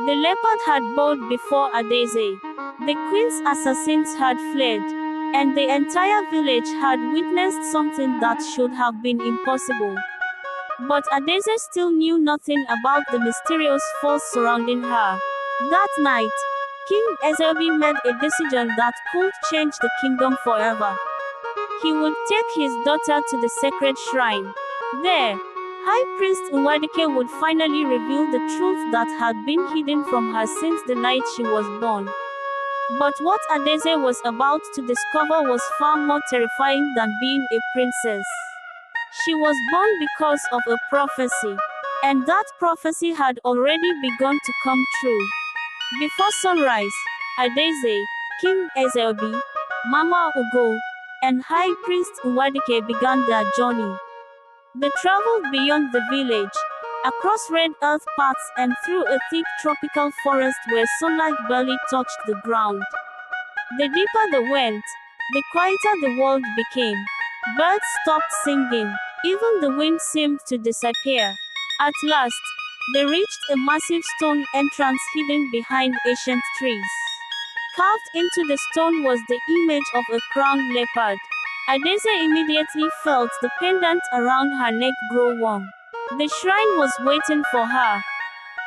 The leopard had bowed before Adeze. The queen's assassins had fled, and the entire village had witnessed something that should have been impossible. But Adeze still knew nothing about the mysterious force surrounding her. That night, King Ezeobi made a decision that could change the kingdom forever. He would take his daughter to the sacred shrine. There, High Priest Nwadike would finally reveal the truth that had been hidden from her since the night she was born. But what Adeze was about to discover was far more terrifying than being a princess. She was born because of a prophecy, and that prophecy had already begun to come true. Before sunrise, Adeze, King Ezeobi, Mama Ugo, and High Priest Nwadike began their journey. They traveled beyond the village, across red earth paths and through a thick tropical forest where sunlight barely touched the ground. The deeper they went, the quieter the world became. Birds stopped singing, even the wind seemed to disappear. At last, they reached a massive stone entrance hidden behind ancient trees. Carved into the stone was the image of a crowned leopard. Adeze immediately felt the pendant around her neck grow warm. The shrine was waiting for her.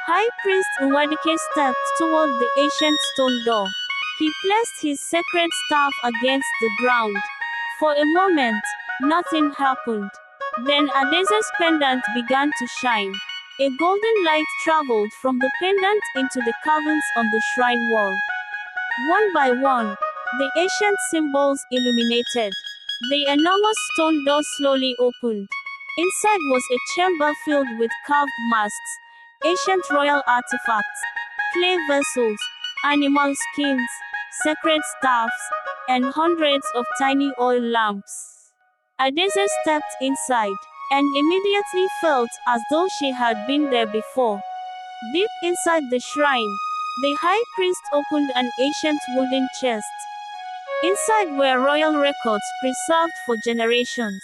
High Priest Nwadike stepped toward the ancient stone door. He placed his sacred staff against the ground. For a moment, nothing happened. Then Adeze's pendant began to shine. A golden light traveled from the pendant into the carvings on the shrine wall. One by one, the ancient symbols illuminated. The enormous stone door slowly opened. Inside was a chamber filled with carved masks, ancient royal artifacts, clay vessels, animal skins, sacred staffs, and hundreds of tiny oil lamps. Adeze stepped inside, and immediately felt as though she had been there before. Deep inside the shrine, the high priest opened an ancient wooden chest. Inside were royal records preserved for generations.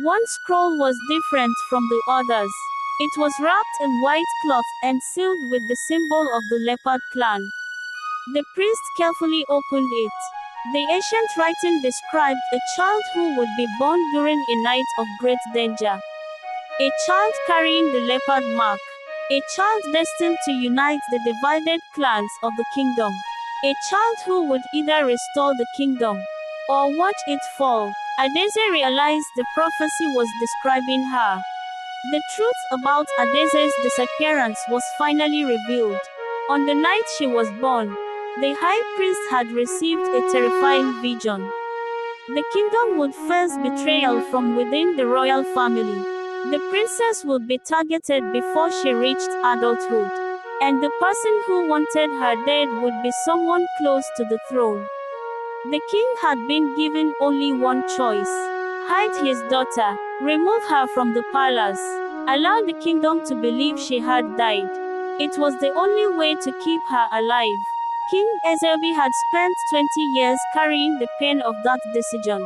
One scroll was different from the others. It was wrapped in white cloth and sealed with the symbol of the leopard clan. The priest carefully opened it. The ancient writing described a child who would be born during a night of great danger. A child carrying the leopard mark. A child destined to unite the divided clans of the kingdom. A child who would either restore the kingdom or watch it fall. Adeze realized the prophecy was describing her. The truth about Adeze's disappearance was finally revealed. On the night she was born, the high priest had received a terrifying vision. The kingdom would face betrayal from within the royal family. The princess would be targeted before she reached adulthood, and the person who wanted her dead would be someone close to the throne. The king had been given only one choice: hide his daughter, remove her from the palace, allow the kingdom to believe she had died. It was the only way to keep her alive. King Ezeobi had spent 20 years carrying the pain of that decision.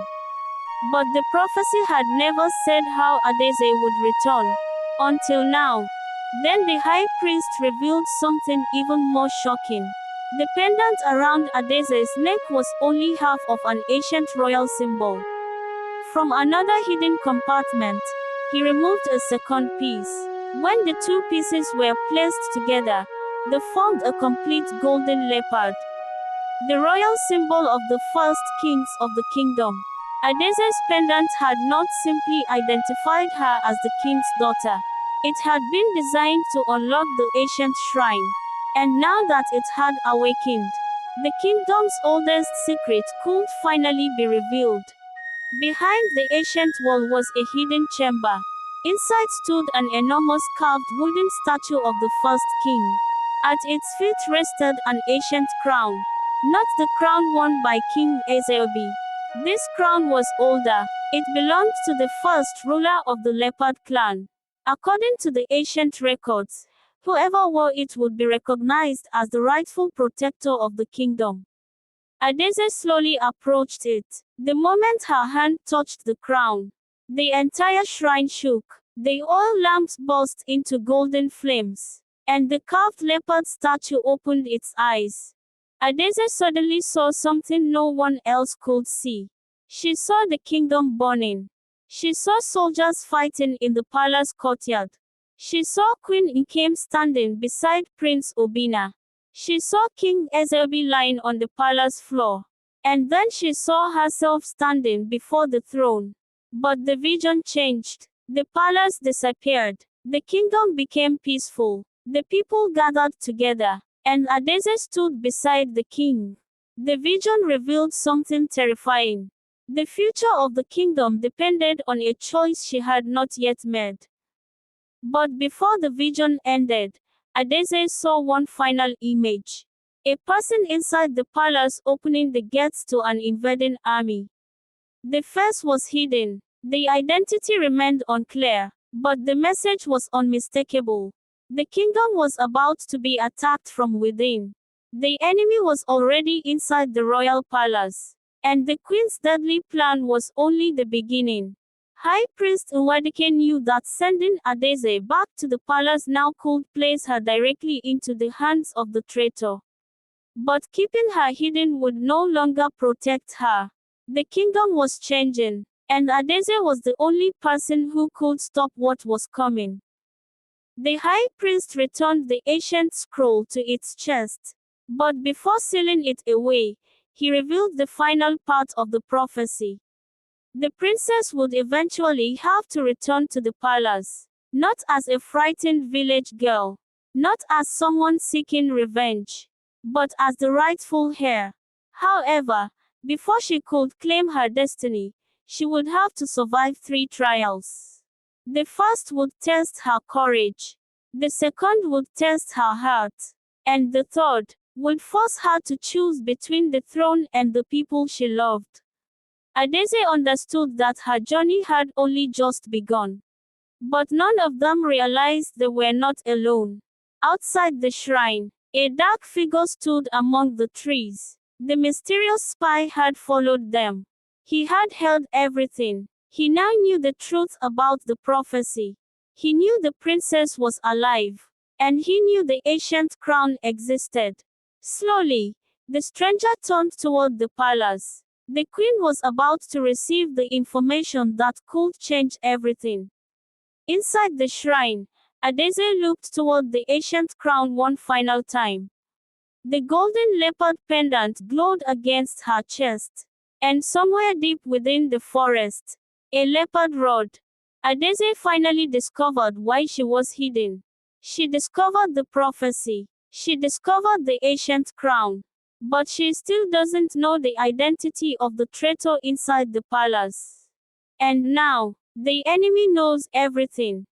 But the prophecy had never said how Adeze would return. Until now. Then the high priest revealed something even more shocking. The pendant around Adeze's neck was only half of an ancient royal symbol. From another hidden compartment, he removed a second piece. When the two pieces were placed together, they formed a complete golden leopard, the royal symbol of the first kings of the kingdom. Adeze's pendant had not simply identified her as the king's daughter. It had been designed to unlock the ancient shrine. And now that it had awakened, the kingdom's oldest secret could finally be revealed. Behind the ancient wall was a hidden chamber. Inside stood an enormous carved wooden statue of the first king. At its feet rested an ancient crown. Not the crown worn by King Ezeobi. This crown was older. It belonged to the first ruler of the leopard clan. According to the ancient records, whoever wore it would be recognized as the rightful protector of the kingdom. Adeze slowly approached it. The moment her hand touched the crown, the entire shrine shook. The oil lamps burst into golden flames. and the carved leopard statue opened its eyes. Adeze suddenly saw something no one else could see. She saw the kingdom burning. She saw soldiers fighting in the palace courtyard. She saw Queen Nkem standing beside Prince Obinna. She saw King Ezeobi lying on the palace floor. And then she saw herself standing before the throne. But the vision changed. The palace disappeared. The kingdom became peaceful. The people gathered together, and Adeze stood beside the king. The vision revealed something terrifying. The future of the kingdom depended on a choice she had not yet made. But before the vision ended, Adeze saw one final image. A person inside the palace opening the gates to an invading army. The face was hidden. The identity remained unclear, but the message was unmistakable. The kingdom was about to be attacked from within. The enemy was already inside the royal palace. And the queen's deadly plan was only the beginning. High Priest Nwadike knew that sending Adeze back to the palace now could place her directly into the hands of the traitor. But keeping her hidden would no longer protect her. The kingdom was changing, and Adeze was the only person who could stop what was coming. The high priest returned the ancient scroll to its chest. But before sealing it away, he revealed the final part of the prophecy. The princess would eventually have to return to the palace, not as a frightened village girl, not as someone seeking revenge, but as the rightful heir. However, before she could claim her destiny, she would have to survive 3 trials. The first would test her courage, the second would test her heart, and the third would force her to choose between the throne and the people she loved. Adeze understood that her journey had only just begun. But none of them realized they were not alone. Outside the shrine, a dark figure stood among the trees. The mysterious spy had followed them. He had held everything. He now knew the truth about the prophecy. He knew the princess was alive. And he knew the ancient crown existed. Slowly, the stranger turned toward the palace. The queen was about to receive the information that could change everything. Inside the shrine, Adeze looked toward the ancient crown one final time. The golden leopard pendant glowed against her chest. And somewhere deep within the forest, a leopard roared. Adeze finally discovered why she was hidden. She discovered the prophecy. She discovered the ancient crown. But she still doesn't know the identity of the traitor inside the palace. And now, the enemy knows everything.